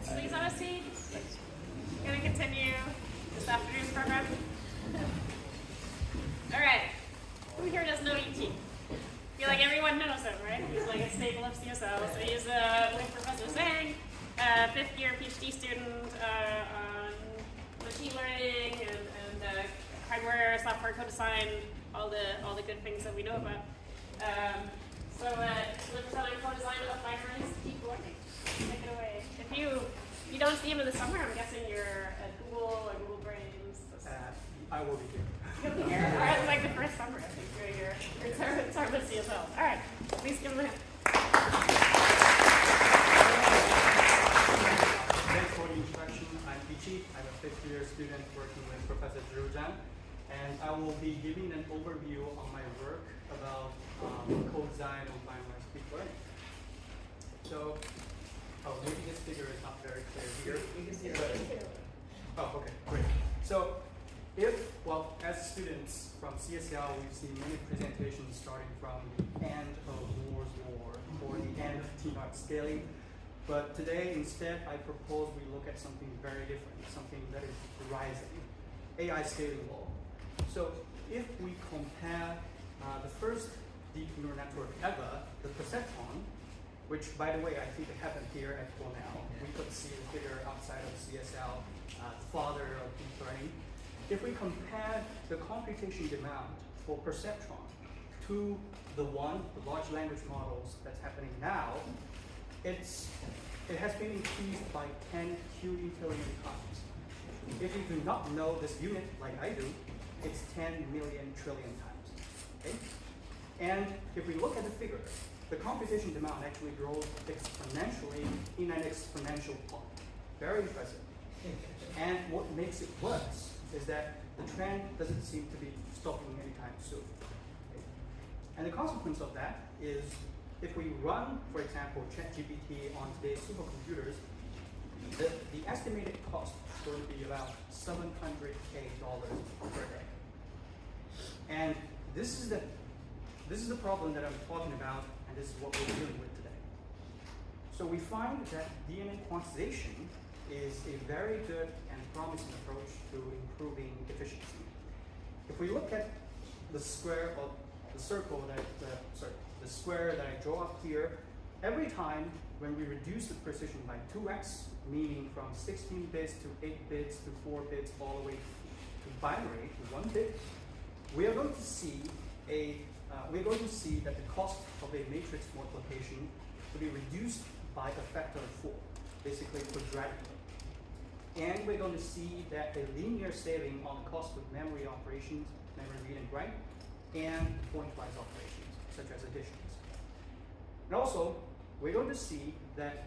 Please have a seat. We're going to continue this afternoon's program. All right. Who here does know Yichi? I feel like everyone knows him, right? He's like a staple of CSL. So he's with Professor Zhang, fifth-year PhD student on machine learning and hardware, software, co-design, all the good things that we know about. So representing co-design of binarized deep learning. Take it away. If you don't see him in the summer, I'm guessing you're at Google or Google Brains. I will be here. You'll be here. All right, like the first summer, I think you're here. It's our CSL. All right, please give him a hand. Thanks for the introduction. I'm Yichi. I'm a fifth-year student working with Professor Zhang, and I will be giving an overview on my work about co-design of binarized deep learning. So, maybe this figure is not very clear here. You can see it. Oh, okay, great. So, as students from CSL, we've seen many presentations starting from the end of Moore's law or the end of T-naught scaling. But today, instead, I propose we look at something very different, something that is rising, AI scaling law. So if we compare the first deep neural network ever, the perceptron, which, by the way, I think it happened here at Cornell. We could see the figure outside of CSL, father of deep learning. If we compare the computation demand for perceptron to the large language models that's happening now, it has been increased by 10 quintillion times. If you do not know this unit like I do, it's 10 million trillion times. Okay? And if we look at the figure, the computation demand actually grows exponentially in an exponential plot. Very impressive. And what makes it worse is that the trend doesn't seem to be stopping anytime soon. Okay? And the consequence of that is if we run, for example, ChatGPT on today's supercomputers, the estimated cost is going to be about $700K per day. And this is the problem that I'm talking about, and this is what we're dealing with today. So we find that BNN quantization is a very good and promising approach to improving efficiency. If we look at the square of the circle the square that I draw up here, every time when we reduce the precision by 2x, meaning from 16 bits to 8 bits to 4 bits all the way to binary to 1 bit, we are going to see that the cost of a matrix multiplication will be reduced by a factor of 4, basically quadratically. And we're going to see that a linear saving on the cost of memory operations, memory read and write, and pointwise operations, such as additions. And also, we're going to see that,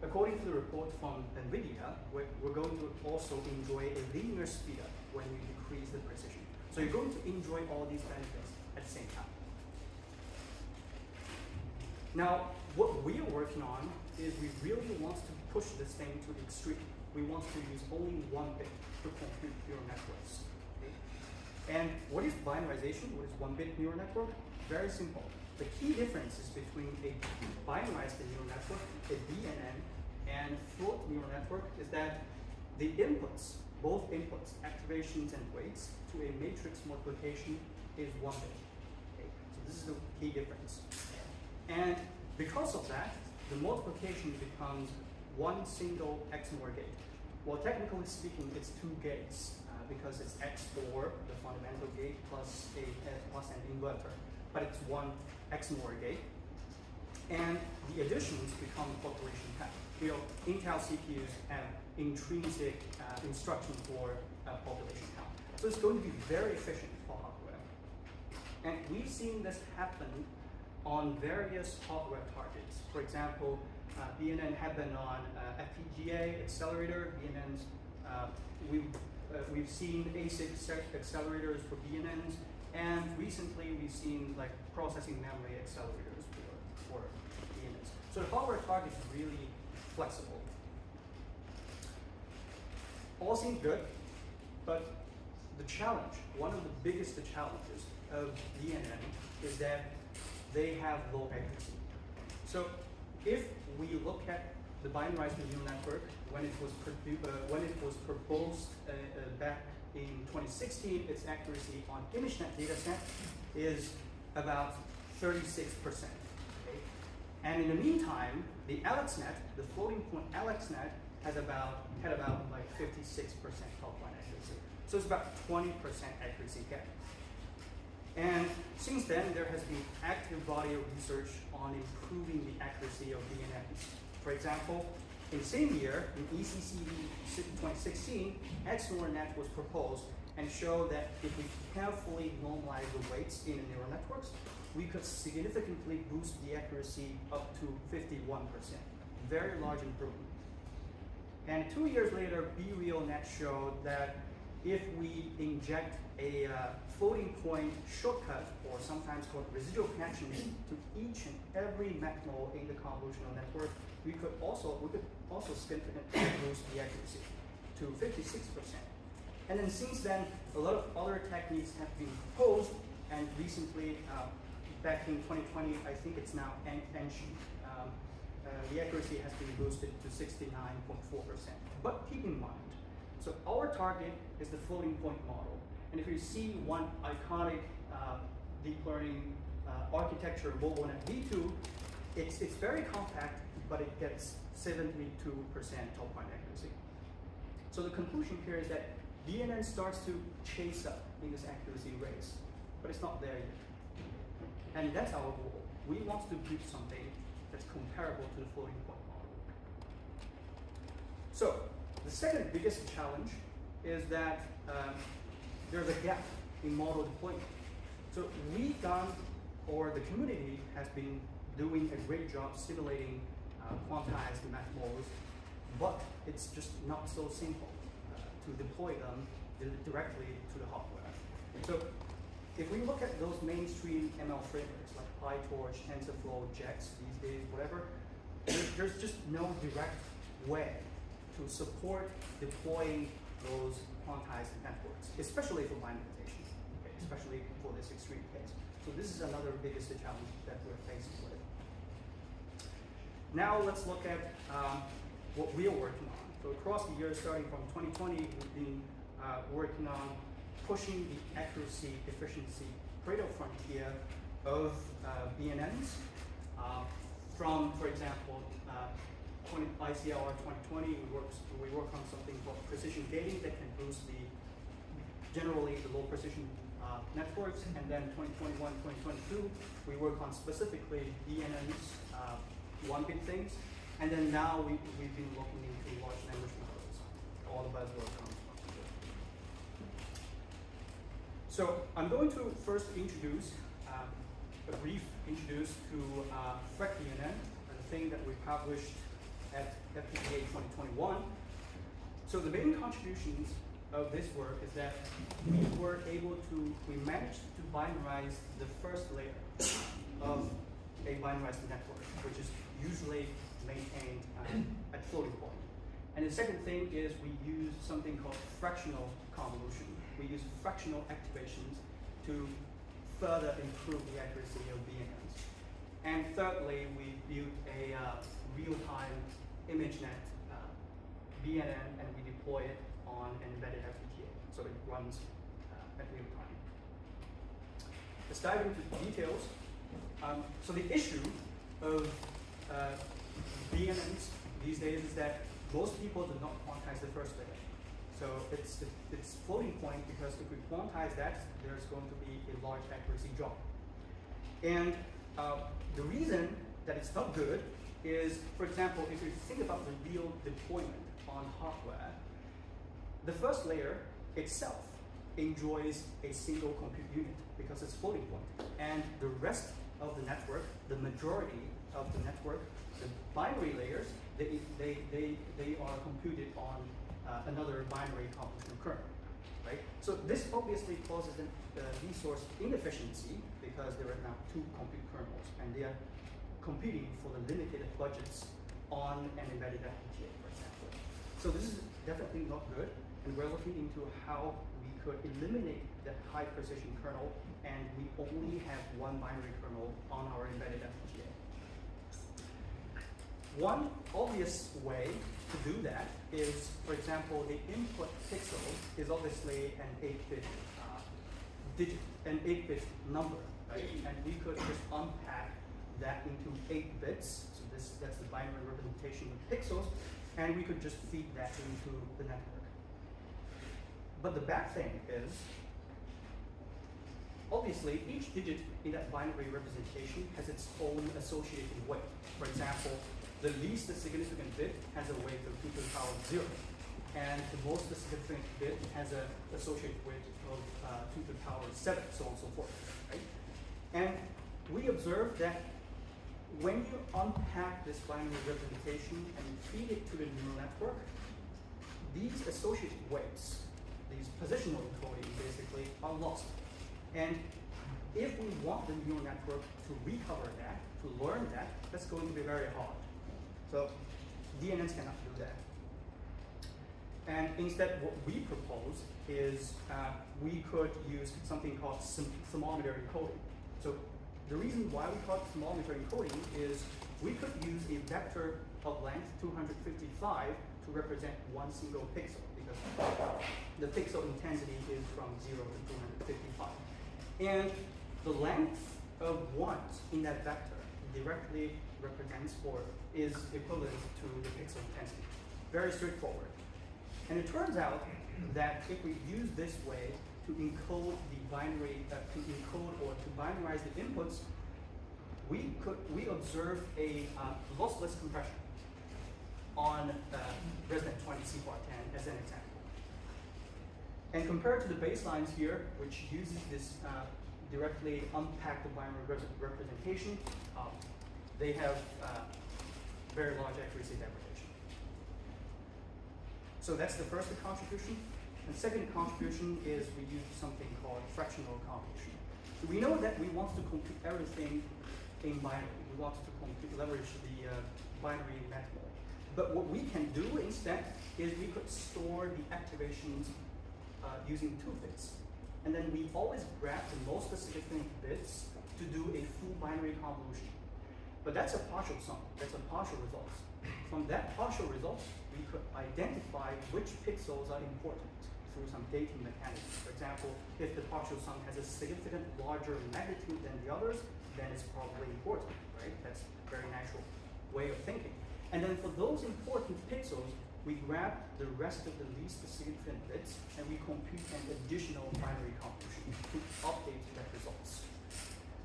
according to the report from NVIDIA, we're going to also enjoy a linear speedup when we decrease the precision. So you're going to enjoy all these benefits at the same time. Now, what we are working on is we really want to push this thing to the extreme. We want to use only 1 bit to compute neural networks. Okay? And what is binarization? What is 1-bit neural network? Very simple. The key differences between a binarized neural network, a BNN, and float neural network is that the inputs, both inputs, activations and weights, to a matrix multiplication is 1 bit. Okay? So this is the key difference. And because of that, the multiplication becomes one single XOR gate. Well, technically speaking, it's 2 gates because it's XOR, the fundamental gate, plus an inverter. But it's one XOR gate. And the additions become population count. Intel CPUs have intrinsic instruction for population count. So it's going to be very efficient for hardware. And we've seen this happen on various hardware targets. For example, BNN happened on FPGA accelerator, BNNs. We've seen ASIC accelerators for BNNs, and recently we've seen like processing memory accelerators for BNNs. So the hardware target is really flexible. All seems good, but the challenge, one of the biggest challenges of BNN is that they have low accuracy. So if we look at the binarized neural network, when it was proposed back in 2016, its accuracy on ImageNet dataset is about 36%. Okay? And in the meantime, the AlexNet, the floating point AlexNet, had about like 56% top line accuracy. So it's about 20% accuracy gap. And since then, there has been active body of research on improving the accuracy of BNNs. For example, in the same year, in ECCD 2016, XNOR-net was proposed and showed that if we carefully normalize the weights in the neural networks, we could significantly boost the accuracy up to 51%. Very large improvement. And 2 years later, BRealNet showed that if we inject a floating point shortcut, or sometimes called residual connections, to each and every MAC-node in the convolutional network, we could also significantly boost the accuracy to 56%. And then since then, a lot of other techniques have been proposed, and recently, back in 2020, I think it's now Enchi. The accuracy has been boosted to 69.4%. But keep in mind, so our target is the floating point model. And if you see one iconic deep learning architecture, MobileNet V2, it's very compact, but it gets 72% top line accuracy. So the conclusion here is that BNN starts to chase up in this accuracy race, but it's not there yet. And that's our goal. We want to build something that's comparable to the floating point model. So the second biggest challenge is that there's a gap in model deployment. So we've done, or the community has been doing a great job simulating quantized math models, but it's just not so simple to deploy them directly to the hardware. So if we look at those mainstream ML frameworks like PyTorch, TensorFlow, JAX these days, whatever, there's just no direct way to support deploying those quantized networks, especially for binarization, okay, especially for this extreme case. So this is another biggest challenge that we're facing with. Now let's look at what we're working on. So across the years, starting from 2020, we've been working on pushing the accuracy, efficiency, cradle frontier of BNNs from, for example, ICLR 2020, we work on something called precision gating that can boost generally the low precision networks, and then 2021, 2022, we work on specifically BNNs, 1-bit things, and then now we've been looking into large language models. All the buzzword comes from here. So I'm going to first introduce a brief introduce to FreqBNN, the thing that we published at FPGA 2021. So the main contributions of this work is that we managed to binarize the first layer of a binarized network, which is usually maintained at floating point. And the second thing is we use something called fractional convolution. We use fractional activations to further improve the accuracy of BNNs. And thirdly, we built a real-time Imagenet BNN, and we deploy it on an embedded FPGA, so it runs at real time. Let's dive into the details. So the issue of BNNs these days is that most people do not quantize the first layer. So it's floating point, because if we quantize that, there's going to be a large accuracy drop. And the reason that it's not good is, for example, if you think about the real deployment on hardware, the first layer itself enjoys a single compute unit because it's floating point. And the rest of the network, the majority of the network, the binary layers, they are computed on another binary convolutional kernel, right? So this obviously causes a resource inefficiency because there are now 2 compute kernels, and they are competing for the limited budgets on an embedded FPGA, for example. So this is definitely not good, and we're looking into how we could eliminate that high precision kernel, and we only have 1 binary kernel on our embedded FPGA. one obvious way to do that is, for example, the input pixel is obviously an 8-bit digit, an 8-bit number, right? And we could just unpack that into 8 bits. So that's the binary representation of pixels, and we could just feed that into the network. But the bad thing is, obviously, each digit in that binary representation has its own associated weight. For example, the least significant bit has a weight of 2 to the power of 0, and the most significant bit has an associated weight of 2 to the power of 7, so on and so forth, right? And we observed that when you unpack this binary representation and feed it to the neural network, these associated weights, these positional encoding basically, are lost. And if we want the neural network to recover that, to learn that, that's going to be very hard. So BNNs cannot do that. And instead, what we propose is we could use something called thermometer encoding. So the reason why we call it thermometer encoding is we could use a vector of length 255 to represent one single pixel, because the pixel intensity is from 0 to 255. And the length of 1 in that vector directly represents or is equivalent to the pixel intensity. Very straightforward. And it turns out that if we use this way to encode the binary, to encode or to binarize the inputs, we observe a lossless compression on Retreat'23 as an example. And compared to the baselines here, which uses this directly unpacked binary representation, they have very large accuracy degradation. So that's the first contribution. And second contribution is we use something called reflectional compilation. So we know that we want to compute everything in binary. We want to leverage the binary network. But what we can do instead is we could store the activations using 2 bits. And then we always grab the most significant bits to do a full binary convolution. But that's a partial sum. That's a partial result. From that partial result, we could identify which pixels are important through some dating mechanism. For example, if the partial sum has a significant larger magnitude than the others, then it's probably important, right? That's a very natural way of thinking. And then for those important pixels, we grab the rest of the least significant bits and we compute an additional binary convolution to update that results.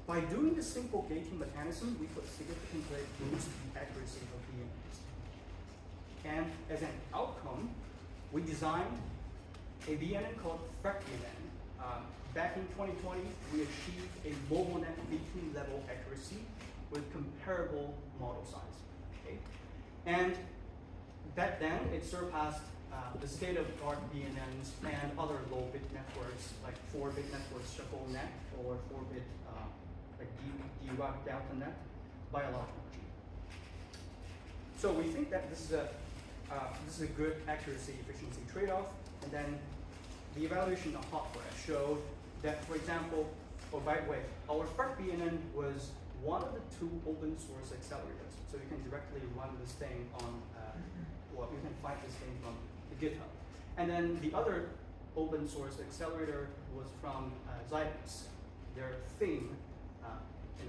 By doing this simple gating mechanism, we could significantly boost the accuracy of BNNs. And as an outcome, we designed a BNN called FPGA. Back in 2020, we achieved a MobileNet V2 level accuracy with comparable model size. Okay? And back then, it surpassed the state-of-the-art BNNs and other low-bit networks, like 4-bit networks, ShuffleNet, or 4-bit like D-Rock Delta Net, by a large margin. So we think that this is a good accuracy efficiency trade-off. And then the evaluation of hardware showed that, for example, oh, by the way, our FPGA was one of the 2 open source accelerators. So you can directly run this thing on, well, you can find this thing from the GitHub. And then the other open source accelerator was from Zhang. Their theme in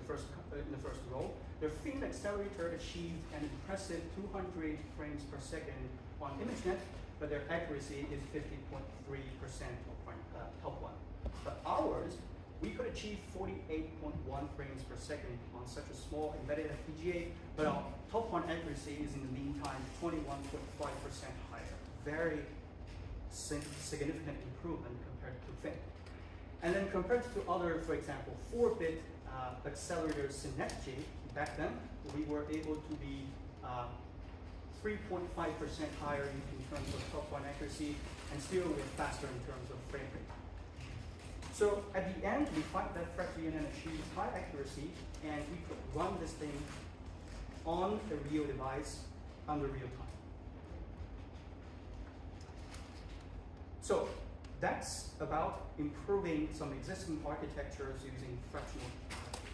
the first row. Their theme accelerator achieved an impressive 200 frames per second on ImageNet, but their accuracy is 50.3% top one. But ours, we could achieve 48.1 frames per second on such a small embedded FPGA, but our top one accuracy is in the meantime 21.5% higher. Very significant improvement compared to FIN. And then compared to other, for example, 4-bit accelerators Synergy, back then, we were able to be 3.5% higher in terms of top one accuracy, and still we're faster in terms of frame rate. So at the end, we find that FPGA achieves high accuracy, and we could run this thing on a real device under real time. So that's about improving some existing architectures using fractional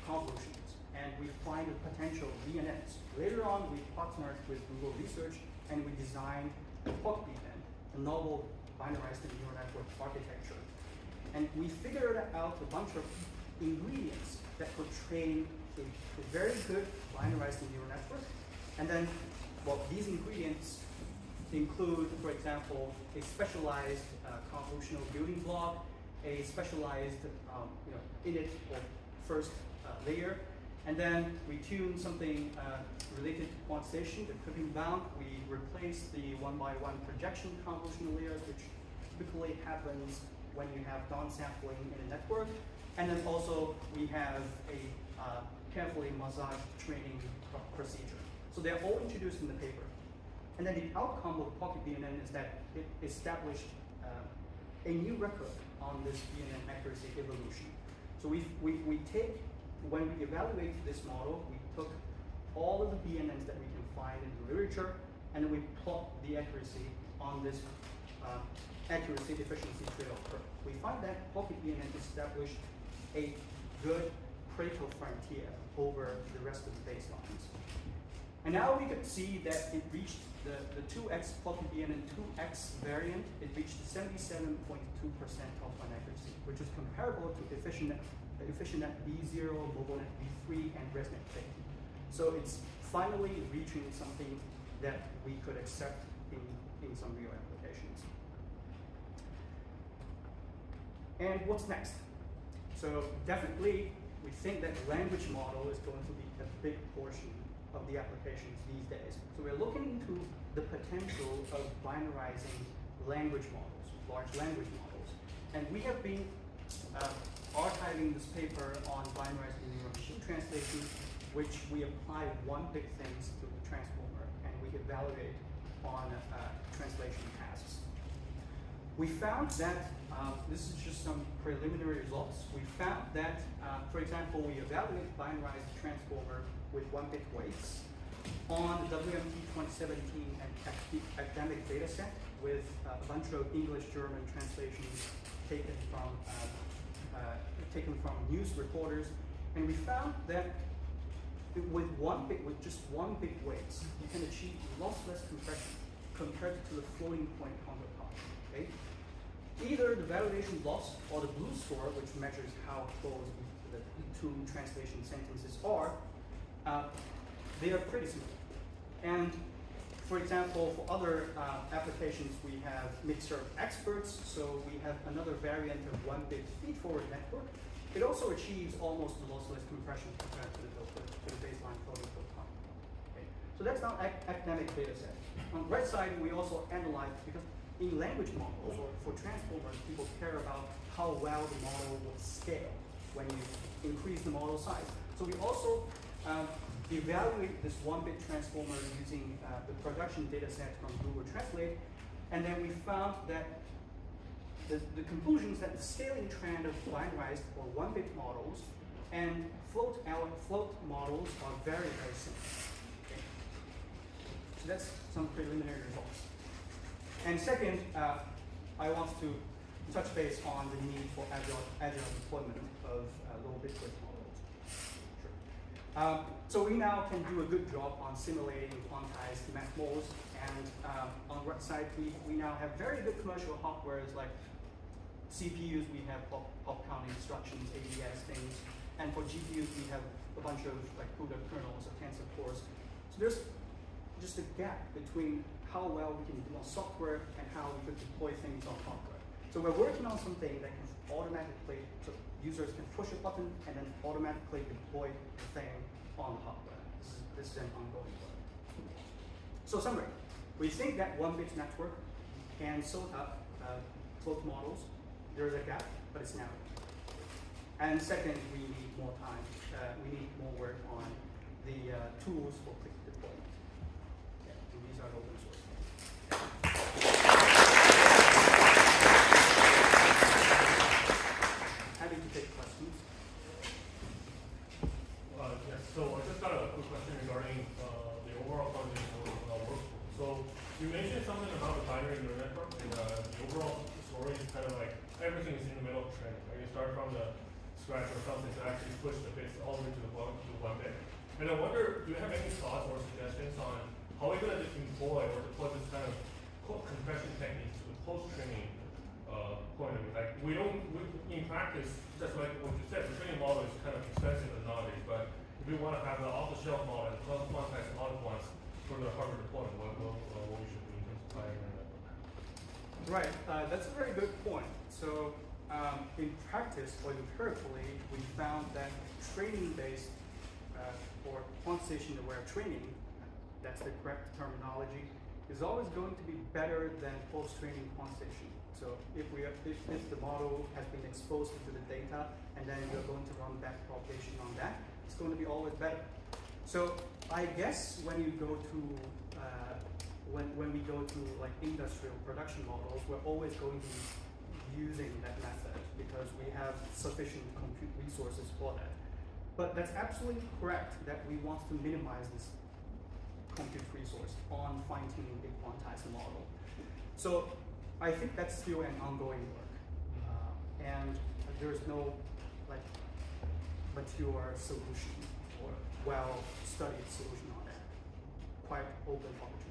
convolutions. and we find the potential BNNs. Later on, we partnered with Google Research, and we designed the POC BNN, a novel binarized neural network architecture. And we figured out a bunch of ingredients that could train a very good binarized neural network. And then, well, these ingredients include, for example, a specialized convolutional building block, a specialized init or first layer, and then we tune something related to quantization, the clipping bound. We replace the one-by-one projection convolutional layers, which typically happens when you have downsampling in a network. And then also we have a carefully massaged training procedure. So they're all introduced in the paper. And then the outcome of Pocket BNN is that it established a new record on this BNN accuracy evolution. So we take, when we evaluate this model, we took all of the BNNs that we can find in the literature, and then we plot the accuracy on this accuracy efficiency trade-off curve. We find that Pocket BNN established a good critical frontier over the rest of the baselines. And now we could see that it reached the 2x Pocket BNN 2x variant. It reached 77.2% top-line accuracy, which is comparable to EfficientNet V0, MobileNet V3, and ResNet K. So it's finally reaching something that we could accept in some real applications. And what's next? So definitely, we think that language model is going to be a big portion of the applications these days. So we're looking into the potential of binarizing language models, large language models. And we have been archiving this paper on binarized linear machine translation, which we apply one big things to the transformer, and we evaluate on translation tasks. We found that, this is just some preliminary results. We found that, for example, we evaluate binarized transformer with 1-bit weights on the WMT 2017 academic data set with a bunch of English-German translations taken from news reporters. And we found that with just 1-bit weights, you can achieve lossless compression compared to the floating point counterpart. Okay? Either the validation loss or the blue score, which measures how close the two translation sentences are, they are pretty similar. And for example, for other applications, we have mixture of experts. So we have another variant of 1-bit feed-forward network. It also achieves almost lossless compression compared to the baseline floating point counterpart. Okay? So that's our academic data set. On the right side, we also analyze, because in language models or for transformers, people care about how well the model will scale when you increase the model size. So we also evaluate this 1-bit transformer using the production data set from Google Translate, and then we found that the conclusions that the scaling trend of binarized or 1-bit models and float models are very, very similar. Okay? So that's some preliminary results. And second, I want to touch base on the need for agile deployment of low bit rate models. Sure. So we now can do a good job on simulating quantized math models, and on the right side, we now have very good commercial hardware like CPUs. We have pop count instructions, ADS things, and for GPUs we have a bunch of like CUDA kernels or tensor cores. So there's just a gap between how well we can do on software and how we could deploy things on hardware. So we're working on something that can automatically, so users can push a button and then automatically deploy the thing on the hardware. This is an ongoing work. So summary, we think that 1-bit network can sort up float models. There is a gap, but it's narrow. And second, we need more time. We need more work on the tools for quick deployment. Yeah, and these are open source. Happy to take questions. Yes, so I just got a quick question regarding the overall foundation workflow. So you mentioned something about the binary neural network, and the overall story is kind of like everything is in the middle of training. Right? You start from the scratch or something to actually push the bits all the way to one bit. And I wonder, do you have any thoughts or suggestions on how we're going to employ or deploy this kind of compression techniques to the post-training point of view? Like in practice, just like what you said, the training model is kind of expensive nowadays, but if we want to have the off-the-shelf model and quantize all at once for the hardware deployment, what we should do in terms of planning and network? Right, that's a very good point. So in practice or empirically, we found that training-based or quantization-aware training, that's the correct terminology, is always going to be better than post-training quantization. So if the model has been exposed to the data and then you're going to run back propagation on that, it's going to be always better. So I guess when you go to when we go to like industrial production models, we're always going to be using that method because we have sufficient compute resources for that. But that's absolutely correct that we want to minimize this compute resource on fine-tuning a quantized model. So I think that's still an ongoing work, and there's no like mature solution or well-studied solution on that. Quite open opportunity.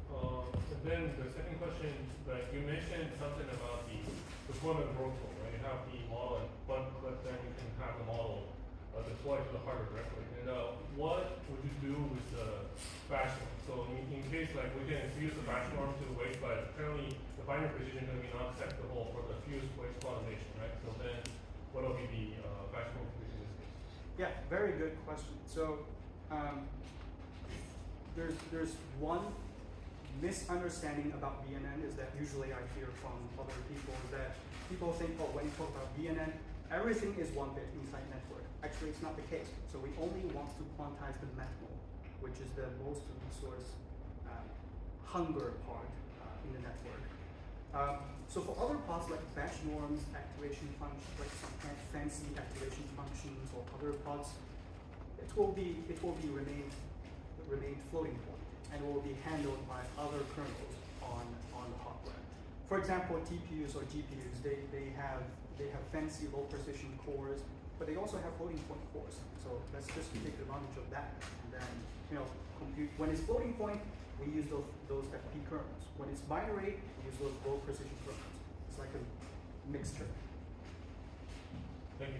And then the second question, like you mentioned something about the deployment workflow, right? You have the model and one click, then you can have the model deployed to the hardware directly. And what would you do with the batch norm? So in case like we can fuse the batch norm to the weight, but apparently the binary precision is going to be not acceptable for the fused weight quantization, right? So then what will be the batch norm in this case? Yeah, very good question. So there's one misunderstanding about BNN is that usually I hear from other people that people think, oh, when you talk about BNN, everything is one bit inside network. Actually, it's not the case. So we only want to quantize the metal, which is the most resource hunger part in the network. So for other parts like batch norms, activation functions, like some fancy activation functions or other parts, it will remain floating point and will be handled by other kernels on the hardware. For example, TPUs or GPUs, they have fancy low precision cores, but they also have floating point cores. So let's just take advantage of that. And then compute when it's floating point, we use those FP kernels. When it's binary, we use those low precision kernels. It's like a mixture. Thank you.